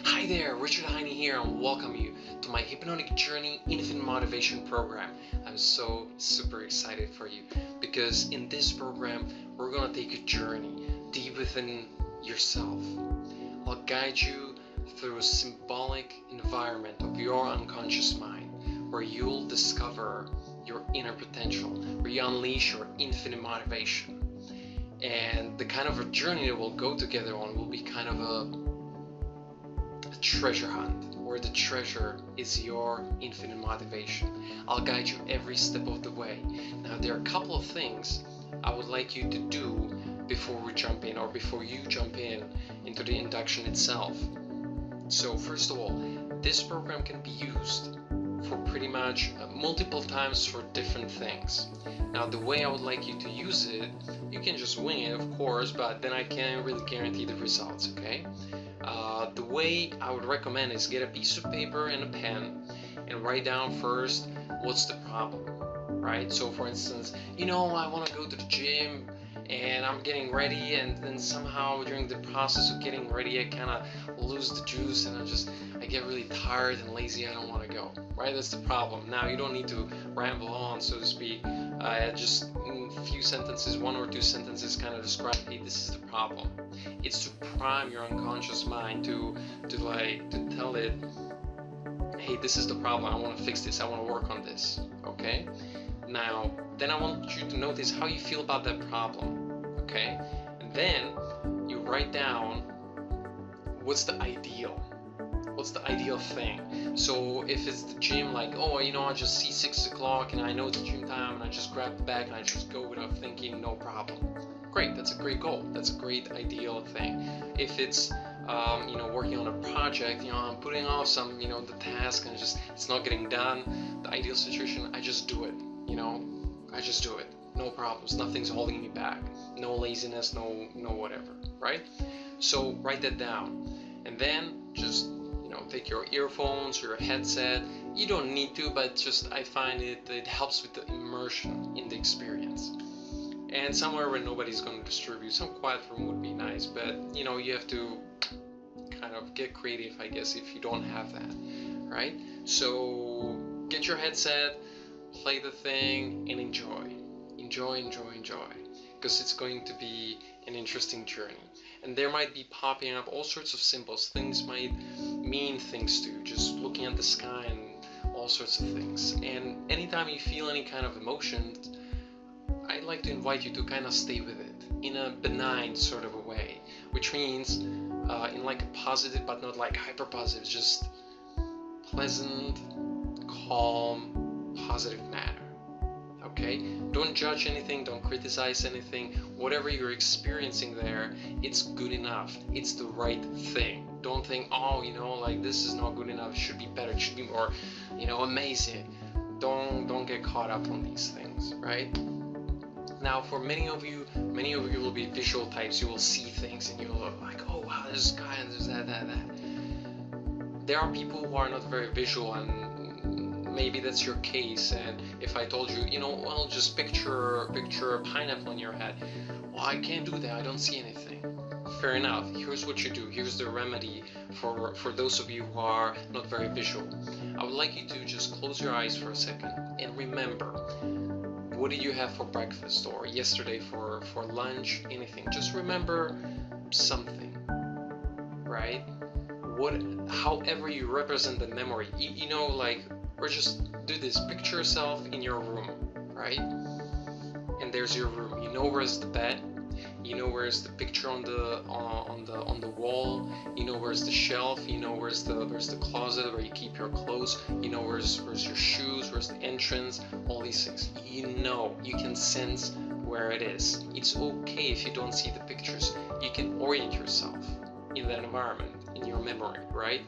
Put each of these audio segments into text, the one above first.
Hi there, Richard Heine here, and welcome you to my Hypnotic Journey Infinite Motivation program. I'm so super excited for you because in this program we're gonna take a journey deep within yourself. I'll guide you through a symbolic environment of your unconscious mind where you'll discover your inner potential, where you unleash your infinite motivation. And the kind of a journey that we'll go together on will be kind of a treasure hunt, where the treasure is your infinite motivation. I'll guide you every step of the way. Now, there are a couple of things I would like you to do before we jump in, or before you jump in into the induction itself. So first of all, this program can be used for pretty much multiple times for different things. Now, the way I would like you to use it, you can just wing it, of course, but then I can't really guarantee the results, okay? The way I would recommend is get a piece of paper and a pen and write down first what's the problem, right? So for instance, I want to go to the gym and I'm getting ready, and then somehow during the process of getting ready I kind of lose the juice and I get really tired and lazy. I don't want to go, right? That's the problem. Now, you don't need to ramble on, so to speak. Just in a few sentences, one or two sentences, kind of describe, hey, this is the problem. It's to prime your unconscious mind to tell it, hey, this is the problem, I want to fix this, I want to work on this, okay? Now, then I want you to notice how you feel about that problem, okay? And then you write down what's the ideal thing. So if it's the gym, like, I just see 6 o'clock and I know it's gym time and I just grab the bag and I just go without thinking, no problem. Great, that's a great goal. That's a great ideal thing. If it's working on a project, I'm putting off some, the task and it's not getting done, the ideal situation, I just do it, I just do it. No problems, nothing's holding me back. No laziness, no whatever, right? So write that down. And then just, take your earphones or your headset. You don't need to, but just I find it helps with the immersion in the experience. And somewhere where nobody's going to disturb you. Some quiet room would be nice, but you have to kind of get creative, I guess, if you don't have that, right? So get your headset, play the thing, and enjoy, because it's going to be an interesting journey. And there might be popping up all sorts of symbols. Things might mean things to you, just looking at the sky and all sorts of things. And anytime you feel any kind of emotion, I'd like to invite you to kind of stay with it in a benign sort of a way, which means in like a positive but not like hyper positive, just pleasant, calm, positive manner. Okay? Don't judge anything, don't criticize anything. Whatever you're experiencing there, it's good enough. It's the right thing. Don't think, this is not good enough, it should be better, it should be more, amazing. Don't get caught up on these things, right? Now, for many of you will be visual types. You will see things and you'll look like, oh wow, there's a sky and there's that. There are people who are not very visual, and maybe that's your case. And if I told you, just picture a pineapple in your head. Well, I can't do that, I don't see anything. Fair enough. Here's what you do. Here's the remedy for those of you who are not very visual. I would like you to just close your eyes for a second and remember, what did you have for breakfast, or yesterday for lunch, anything. Just remember something, right? However you represent the memory, or just do this. Picture yourself in your room, right? And there's your room. Where's the bed? Where's the picture on the wall? Where's the shelf? Where's the closet where you keep your clothes? Where's your shoes? Where's the entrance? All these things. You can sense where it is. It's okay if you don't see the pictures. You can orient yourself in that environment, in your memory, right?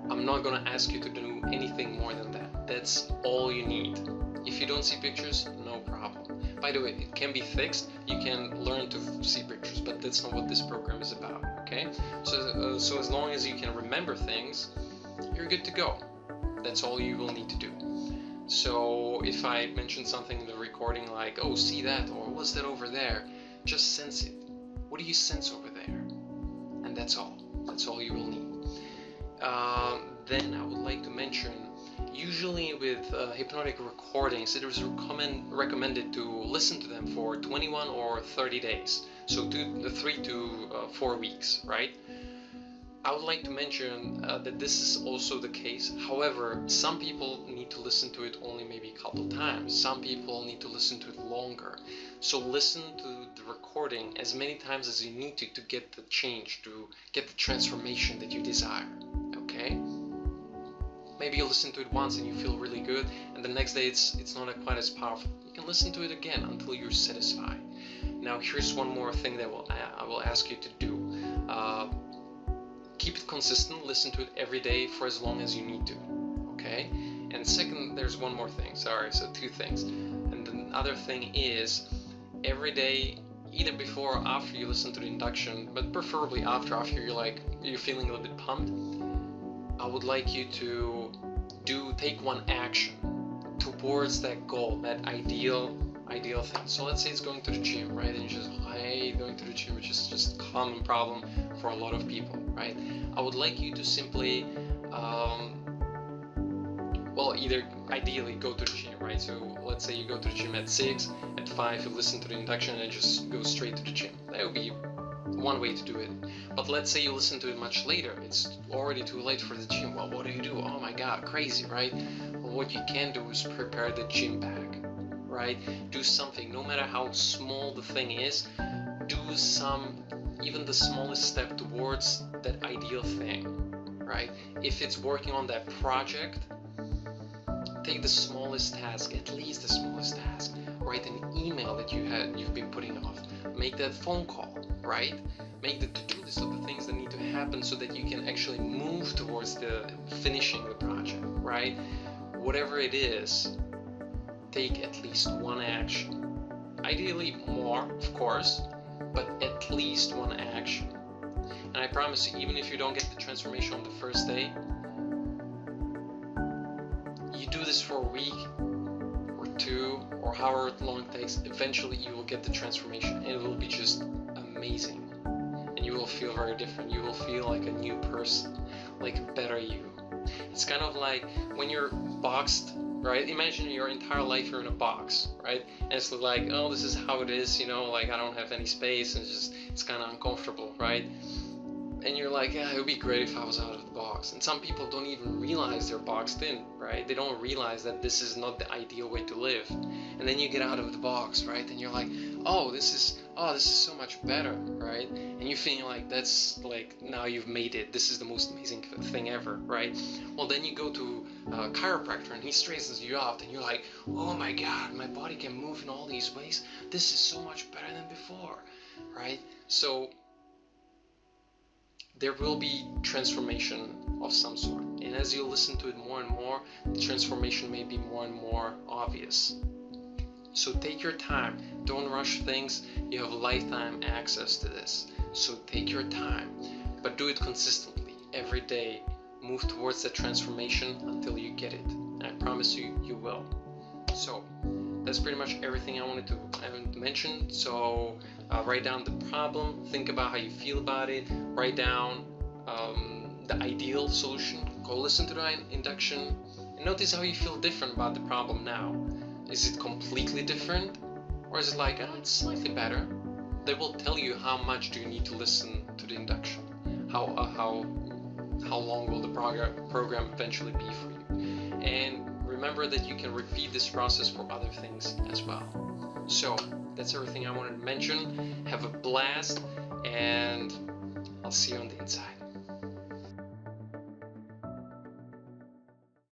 I'm not gonna ask you to do anything more than that. That's all you need. If you don't see pictures, no problem. By the way, it can be fixed. You can learn to see pictures, but that's not what this program is about, okay? So as long as you can remember things, you're good to go. That's all you will need to do. So if I mention something in the recording like, oh, see that, or what's that over there, just sense it. What do you sense over there? And and that's all you will need. Then I would like to mention, usually with hypnotic recordings, it is recommended to listen to them for 21 or 30 days, so 3 to 4 weeks, right? I would like to mention that this is also the case. However, some people need to listen to it only maybe a couple times. Some people need to listen to it longer. So listen to the recording as many times as you need to get the change, to get the transformation that you desire, okay? Maybe you listen to it once and you feel really good, and the next day it's not quite as powerful. You can listen to it again until you're satisfied. Now here's one more thing that I will ask you to do. Keep it consistent, listen to it every day for as long as you need to, okay? And second, there's one more thing, so 2 things. And the other thing is, every day, either before or after you listen to the induction, but preferably after you're feeling a little bit pumped, I would like you to take one action towards that goal, that ideal thing. So let's say it's going to the gym, right? And you just hate going to the gym, which is just a common problem for a lot of people, right? I would like you to simply, either ideally go to the gym, right? So let's say you go to the gym at 6, at 5 you listen to the induction and just go straight to the gym. That would be one way to do it. But let's say you listen to it much later, it's already too late for the gym. Well, what do you do? Oh my god, crazy, right? Well, what you can do is prepare the gym bag, right? Do something, no matter how small the thing is, do even the smallest step towards that ideal thing, right? If it's working on that project, take the smallest task, at least the smallest task. Write an email that you've been putting off. Make that phone call, right? Make the to-do list of the things that need to happen so that you can actually move towards the finishing the project, right? Whatever it is, take at least one action. Ideally more, of course, but at least one action. And I promise you, even if you don't get the transformation on the first day, you do this for a week or 2 or however long it takes, eventually you will get the transformation and it will be just amazing. And you will feel very different. You will feel like a new person, like a better you. It's kind of like when you're boxed, right? Imagine your entire life you're in a box, right? And it's like, oh, this is how it is, like I don't have any space, and it's kind of uncomfortable, right? And you're like, yeah, it would be great if I was out of the box. And some people don't even realize they're boxed in, right? They don't realize that this is not the ideal way to live. And then you get out of the box, right? And you're like, oh, this is so much better, right? And you feel like that's like, now you've made it. This is the most amazing thing ever, right? Well, then you go to a chiropractor and he straightens you out and you're like, oh my God, my body can move in all these ways. This is so much better than before, right? So there will be transformation of some sort. And as you listen to it more and more, the transformation may be more and more obvious. So take your time. Don't rush things. You have lifetime access to this. So take your time. But do it consistently. Every day. Move towards that transformation until you get it. And I promise you, you will. So that's pretty much everything I wanted to mention. So write down the problem, think about how you feel about it, write down the ideal solution, go listen to the induction, and notice how you feel different about the problem now. Is it completely different? Or is it like, it's slightly better? They will tell you how much do you need to listen to the induction. How long will the program eventually be for you. And remember that you can repeat this process for other things as well. So that's everything I wanted to mention. Have a blast, and I'll see you on the inside.